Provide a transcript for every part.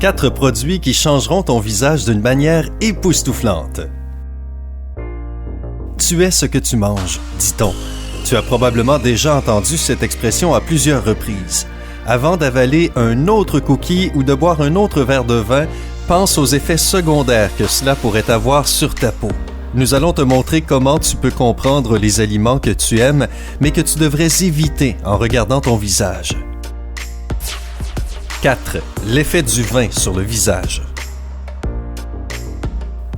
4 produits qui changeront ton visage d'une manière époustouflante. Tu es ce que tu manges, dit-on. Tu as probablement déjà entendu cette expression à plusieurs reprises. Avant d'avaler un autre cookie ou de boire un autre verre de vin, pense aux effets secondaires que cela pourrait avoir sur ta peau. Nous allons te montrer comment tu peux comprendre les aliments que tu aimes, mais que tu devrais éviter en regardant ton visage. 4. L'effet du vin sur le visage.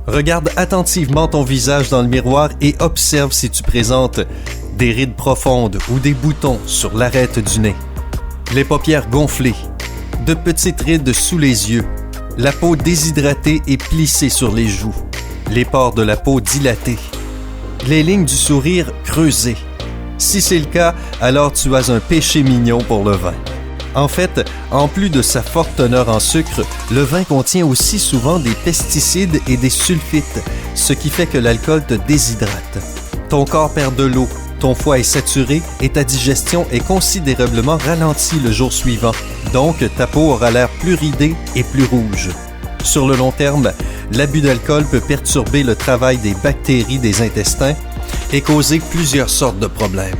Regarde attentivement ton visage dans le miroir et observe si tu présentes des rides profondes ou des boutons sur l'arête du nez, les paupières gonflées, de petites rides sous les yeux, la peau déshydratée et plissée sur les joues, les pores de la peau dilatés, les lignes du sourire creusées. Si c'est le cas, alors tu as un péché mignon pour le vin. En fait, en plus de sa forte teneur en sucre, le vin contient aussi souvent des pesticides et des sulfites, ce qui fait que l'alcool te déshydrate. Ton corps perd de l'eau, ton foie est saturé et ta digestion est considérablement ralentie le jour suivant. Donc, ta peau aura l'air plus ridée et plus rouge. Sur le long terme, l'abus d'alcool peut perturber le travail des bactéries des intestins et causer plusieurs sortes de problèmes.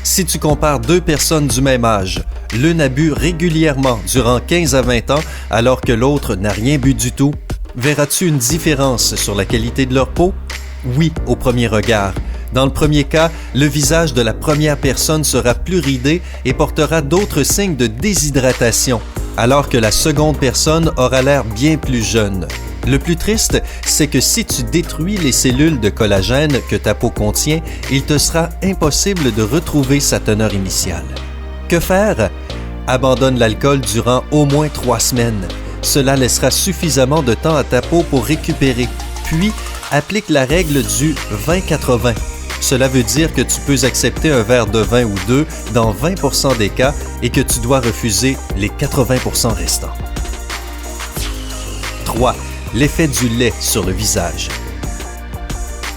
Si tu compares 2 personnes du même âge, l'une a bu régulièrement durant 15 à 20 ans alors que l'autre n'a rien bu du tout, verras-tu une différence sur la qualité de leur peau? Oui, au premier regard. Dans le premier cas, le visage de la première personne sera plus ridé et portera d'autres signes de déshydratation, alors que la seconde personne aura l'air bien plus jeune. Le plus triste, c'est que si tu détruis les cellules de collagène que ta peau contient, il te sera impossible de retrouver sa teneur initiale. Que faire? Abandonne l'alcool durant au moins 3 semaines. Cela laissera suffisamment de temps à ta peau pour récupérer. Puis, applique la règle du 20-80. Cela veut dire que tu peux accepter un verre de vin ou 2 dans 20% des cas et que tu dois refuser les 80% restants. 3. L'effet du lait sur le visage.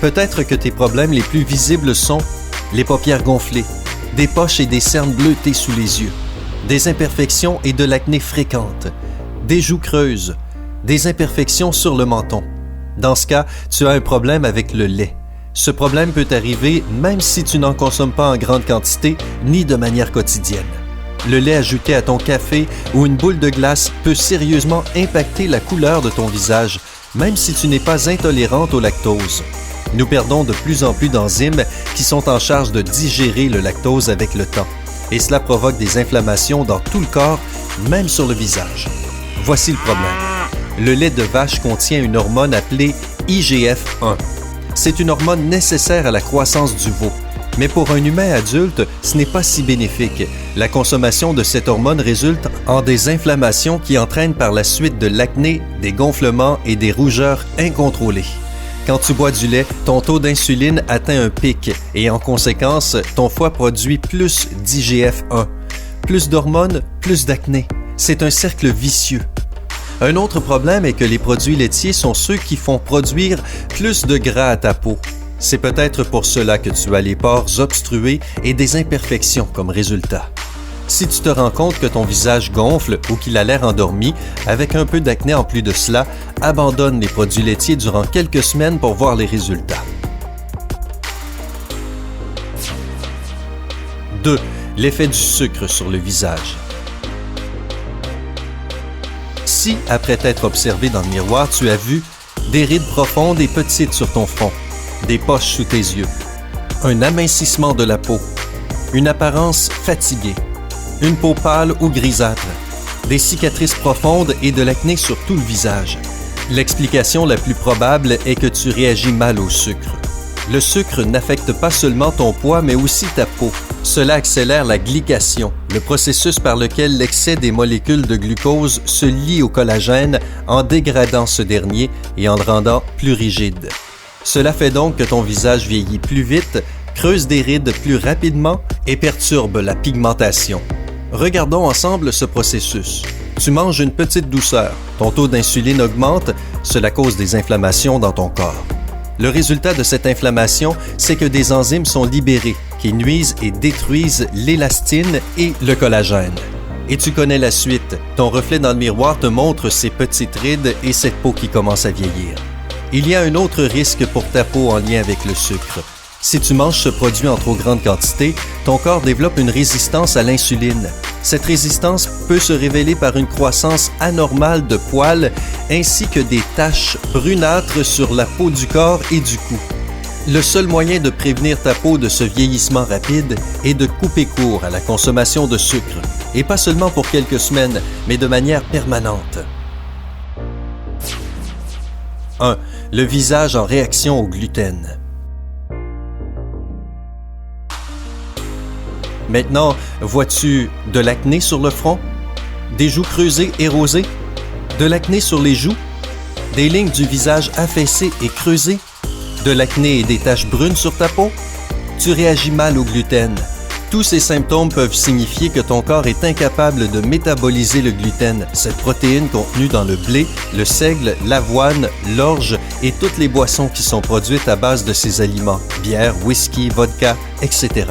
Peut-être que tes problèmes les plus visibles sont les paupières gonflées, des poches et des cernes bleutées sous les yeux, des imperfections et de l'acné fréquente, des joues creuses, des imperfections sur le menton. Dans ce cas, tu as un problème avec le lait. Ce problème peut arriver même si tu n'en consommes pas en grande quantité ni de manière quotidienne. Le lait ajouté à ton café ou une boule de glace peut sérieusement impacter la couleur de ton visage, même si tu n'es pas intolérante au lactose. Nous perdons de plus en plus d'enzymes qui sont en charge de digérer le lactose avec le temps, et cela provoque des inflammations dans tout le corps, même sur le visage. Voici le problème. Le lait de vache contient une hormone appelée IGF-1. C'est une hormone nécessaire à la croissance du veau. Mais pour un humain adulte, ce n'est pas si bénéfique. La consommation de cette hormone résulte en des inflammations qui entraînent par la suite de l'acné, des gonflements et des rougeurs incontrôlées. Quand tu bois du lait, ton taux d'insuline atteint un pic et en conséquence, ton foie produit plus d'IGF-1. Plus d'hormones, plus d'acné. C'est un cercle vicieux. Un autre problème est que les produits laitiers sont ceux qui font produire plus de gras à ta peau. C'est peut-être pour cela que tu as les pores obstrués et des imperfections comme résultat. Si tu te rends compte que ton visage gonfle ou qu'il a l'air endormi, avec un peu d'acné en plus de cela, abandonne les produits laitiers durant quelques semaines pour voir les résultats. 2. L'effet du sucre sur le visage. Si, après t'être observé dans le miroir, tu as vu des rides profondes et petites sur ton front, des poches sous tes yeux, un amincissement de la peau, une apparence fatiguée, une peau pâle ou grisâtre, des cicatrices profondes et de l'acné sur tout le visage. L'explication la plus probable est que tu réagis mal au sucre. Le sucre n'affecte pas seulement ton poids, mais aussi ta peau. Cela accélère la glycation, le processus par lequel l'excès des molécules de glucose se lie au collagène en dégradant ce dernier et en le rendant plus rigide. Cela fait donc que ton visage vieillit plus vite, creuse des rides plus rapidement et perturbe la pigmentation. Regardons ensemble ce processus. Tu manges une petite douceur, ton taux d'insuline augmente, cela cause des inflammations dans ton corps. Le résultat de cette inflammation, c'est que des enzymes sont libérées qui nuisent et détruisent l'élastine et le collagène. Et tu connais la suite. Ton reflet dans le miroir te montre ces petites rides et cette peau qui commence à vieillir. Il y a un autre risque pour ta peau en lien avec le sucre. Si tu manges ce produit en trop grande quantité, ton corps développe une résistance à l'insuline. Cette résistance peut se révéler par une croissance anormale de poils ainsi que des taches brunâtres sur la peau du corps et du cou. Le seul moyen de prévenir ta peau de ce vieillissement rapide est de couper court à la consommation de sucre, et pas seulement pour quelques semaines, mais de manière permanente. 1. Le visage en réaction au gluten. Maintenant, vois-tu de l'acné sur le front? Des joues creusées et rosées? De l'acné sur les joues? Des lignes du visage affaissées et creusées? De l'acné et des taches brunes sur ta peau? Tu réagis mal au gluten. Tous ces symptômes peuvent signifier que ton corps est incapable de métaboliser le gluten, cette protéine contenue dans le blé, le seigle, l'avoine, l'orge et toutes les boissons qui sont produites à base de ces aliments, bière, whisky, vodka, etc.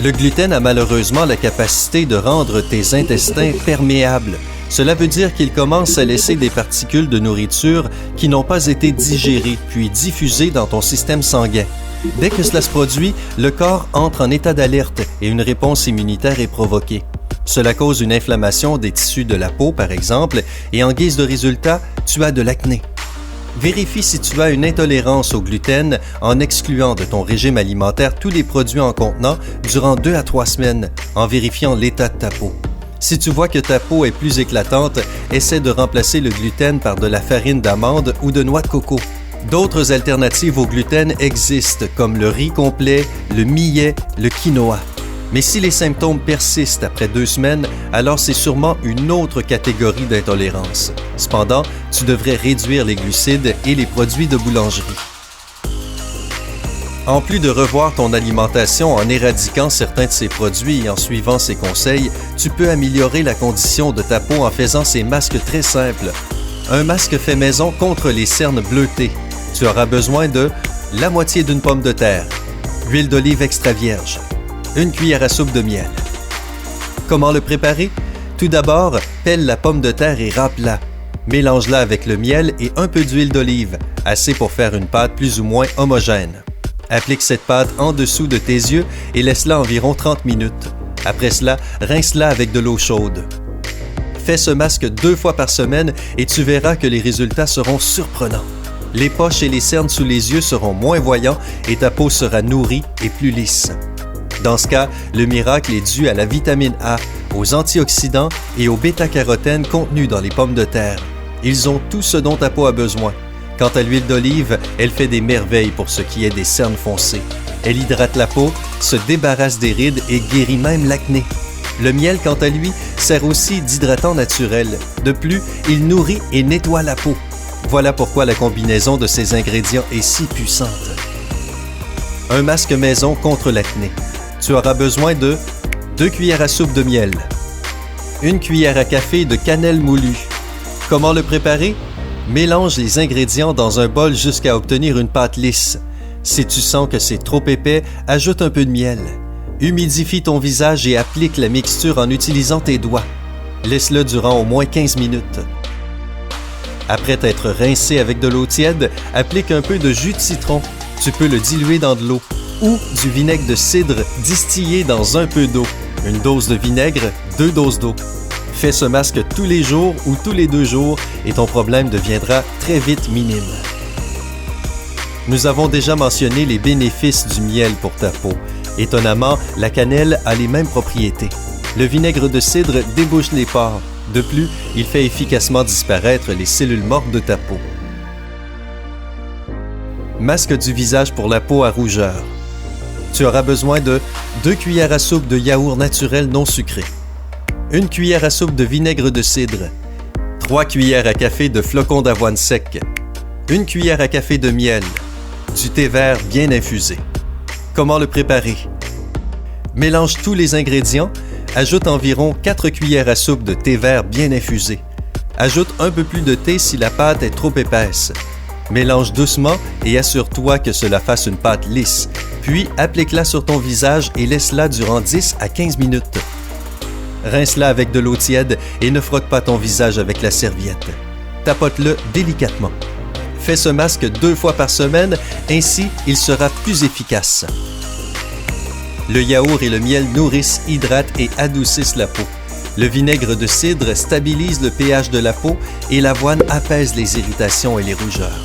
Le gluten a malheureusement la capacité de rendre tes intestins perméables. Cela veut dire qu'il commence à laisser des particules de nourriture qui n'ont pas été digérées puis diffusées dans ton système sanguin. Dès que cela se produit, le corps entre en état d'alerte et une réponse immunitaire est provoquée. Cela cause une inflammation des tissus de la peau, par exemple, et en guise de résultat, tu as de l'acné. Vérifie si tu as une intolérance au gluten en excluant de ton régime alimentaire tous les produits en contenant durant 2 à 3 semaines, en vérifiant l'état de ta peau. Si tu vois que ta peau est plus éclatante, essaie de remplacer le gluten par de la farine d'amande ou de noix de coco. D'autres alternatives au gluten existent, comme le riz complet, le millet, le quinoa. Mais si les symptômes persistent après 2 semaines, alors c'est sûrement une autre catégorie d'intolérance. Cependant, tu devrais réduire les glucides et les produits de boulangerie. En plus de revoir ton alimentation en éradiquant certains de ces produits et en suivant ces conseils, tu peux améliorer la condition de ta peau en faisant ces masques très simples. Un masque fait maison contre les cernes bleutées. Tu auras besoin de la moitié d'une pomme de terre, huile d'olive extra vierge, 1 cuillère à soupe de miel. Comment le préparer? Tout d'abord, pèle la pomme de terre et râpe-la. Mélange-la avec le miel et un peu d'huile d'olive, assez pour faire une pâte plus ou moins homogène. Applique cette pâte en dessous de tes yeux et laisse-la environ 30 minutes. Après cela, rince-la avec de l'eau chaude. Fais ce masque 2 fois par semaine et tu verras que les résultats seront surprenants. Les poches et les cernes sous les yeux seront moins voyants et ta peau sera nourrie et plus lisse. Dans ce cas, le miracle est dû à la vitamine A, aux antioxydants et aux bêta-carotènes contenus dans les pommes de terre. Ils ont tout ce dont ta peau a besoin. Quant à l'huile d'olive, elle fait des merveilles pour ce qui est des cernes foncées. Elle hydrate la peau, se débarrasse des rides et guérit même l'acné. Le miel, quant à lui, sert aussi d'hydratant naturel. De plus, il nourrit et nettoie la peau. Voilà pourquoi la combinaison de ces ingrédients est si puissante. Un masque maison contre l'acné. Tu auras besoin de 2 cuillères à soupe de miel, 1 cuillère à café de cannelle moulue. Comment le préparer? Mélange les ingrédients dans un bol jusqu'à obtenir une pâte lisse. Si tu sens que c'est trop épais, ajoute un peu de miel. Humidifie ton visage et applique la mixture en utilisant tes doigts. Laisse-le durant au moins 15 minutes. Après t'être rincé avec de l'eau tiède, applique un peu de jus de citron. Tu peux le diluer dans de l'eau ou du vinaigre de cidre distillé dans un peu d'eau. Une dose de vinaigre, 2 doses d'eau. Fais ce masque tous les jours ou tous les 2 jours et ton problème deviendra très vite minime. Nous avons déjà mentionné les bénéfices du miel pour ta peau. Étonnamment, la cannelle a les mêmes propriétés. Le vinaigre de cidre débouche les pores. De plus, il fait efficacement disparaître les cellules mortes de ta peau. Masque du visage pour la peau à rougeur. Tu auras besoin de 2 cuillères à soupe de yaourt naturel non sucré, 1 cuillère à soupe de vinaigre de cidre, 3 cuillères à café de flocons d'avoine sec, 1 cuillère à café de miel, du thé vert bien infusé. Comment le préparer? Mélange tous les ingrédients, ajoute environ 4 cuillères à soupe de thé vert bien infusé. Ajoute un peu plus de thé si la pâte est trop épaisse. Mélange doucement et assure-toi que cela fasse une pâte lisse. Puis, applique-la sur ton visage et laisse-la durant 10 à 15 minutes. Rince-la avec de l'eau tiède et ne frotte pas ton visage avec la serviette. Tapote-le délicatement. Fais ce masque 2 fois par semaine, ainsi il sera plus efficace. Le yaourt et le miel nourrissent, hydratent et adoucissent la peau. Le vinaigre de cidre stabilise le pH de la peau et l'avoine apaise les irritations et les rougeurs.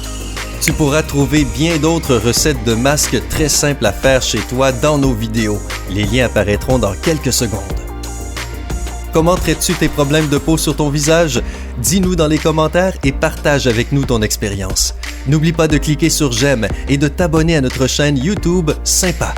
Tu pourras trouver bien d'autres recettes de masques très simples à faire chez toi dans nos vidéos. Les liens apparaîtront dans quelques secondes. Comment traites-tu tes problèmes de peau sur ton visage? Dis-nous dans les commentaires et partage avec nous ton expérience. N'oublie pas de cliquer sur j'aime et de t'abonner à notre chaîne YouTube Sympa.